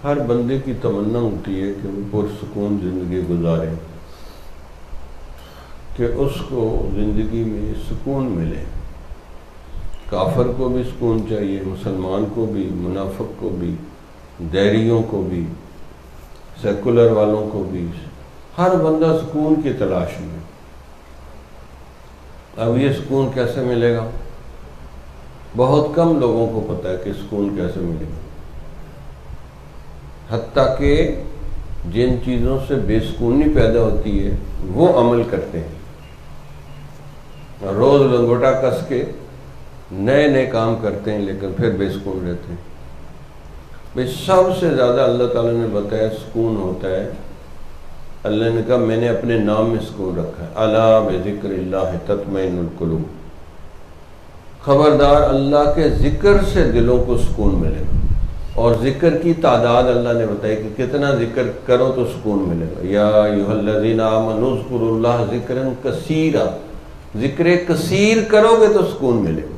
ہر بندے کی تمنا ہوتی ہے کہ وہ پرسکون زندگی گزارے، کہ اس کو زندگی میں سکون ملے۔ کافر کو بھی سکون چاہیے، مسلمان کو بھی، منافق کو بھی، دیریوں کو بھی، سیکولر والوں کو بھی، ہر بندہ سکون کی تلاش میں۔ اب یہ سکون کیسے ملے گا؟ بہت کم لوگوں کو پتہ ہے کہ سکون کیسے ملے گا، حتیٰ کہ جن چیزوں سے بے سکونی پیدا ہوتی ہے وہ عمل کرتے ہیں، روز لنگوٹا کس کے نئے نئے کام کرتے ہیں لیکن پھر بے سکون رہتے ہیں۔ بھئی سب سے زیادہ اللہ تعالیٰ نے بتایا سکون ہوتا ہے، اللہ نے کہا میں نے اپنے نام میں سکون رکھا ہے، الا بذکر اللہ تطمئن القلوب، خبردار اللہ کے ذکر سے دلوں کو سکون ملے گا۔ اور ذکر کی تعداد اللہ نے بتائی کہ کتنا ذکر کرو تو سکون ملے گا۔ یا ایھا الذین آمنوا اذکروا اللہ ذکرا کثیرا، ذکر کثیر کرو گے تو سکون ملے گا۔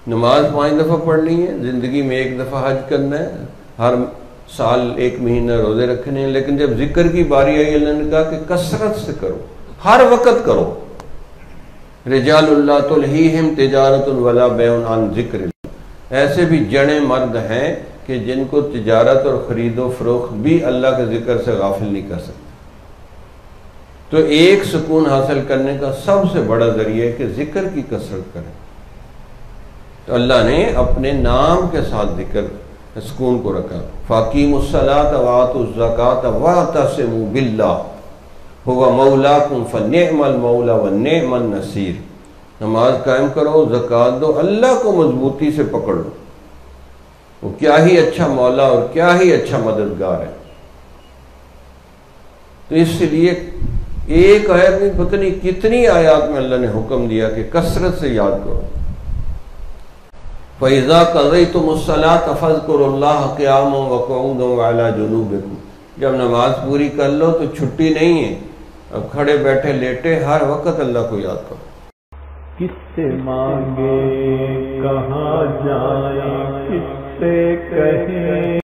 نماز 5 دفعہ پڑھنی ہے، زندگی میں 1 دفعہ حج کرنا ہے، ہر سال 1 مہینہ روزے رکھنے ہیں، لیکن جب ذکر کی باری آئی اللہ نے کہا کہ کثرت سے کرو، ہر وقت کرو۔ رجال اللہ تلہیہم تجارت ولا بیع عن ذکر اللہ، ایسے بھی جڑے مرد ہیں کہ جن کو تجارت اور خرید و فروخت بھی اللہ کے ذکر سے غافل نہیں کر سکتے۔ تو ایک سکون حاصل کرنے کا سب سے بڑا ذریعہ ہے کہ ذکر کی کثرت کریں۔ تو اللہ نے اپنے نام کے ساتھ ذکر سکون کو رکھا۔ فَأَقِیمُوا الصَّلَاةَ وَآتُوا الزَّکَاةَ وَاعْتَصِمُوا بِاللَّهِ هُوَ مَوْلَاكُمْ فَنِعْمَ الْمَوْلَى وَنِعْمَ النَّصِيرُ، نماز قائم کرو، زکوٰۃ دو، اللہ کو مضبوطی سے پکڑ لو، وہ کیا ہی اچھا مولا اور کیا ہی اچھا مددگار ہے۔ تو اس لیے ایک آیت میں پتہ نہیں کتنی آیات میں اللہ نے حکم دیا کہ کثرت سے یاد کرو۔ فَإِذَا قَضَيْتُمُ الصَّلَاةَ فَاذْكُرُوا اللَّهَ قِيَامًا وَقُعُودًا وَعَلَىٰ جُنُوبِكُمْ، جب نماز پوری کر لو تو چھٹی نہیں ہے، اب کھڑے بیٹھے لیٹے ہر وقت اللہ کو یاد کرو۔ کس سے مانگے کہاں جائیں، کس سے کہیں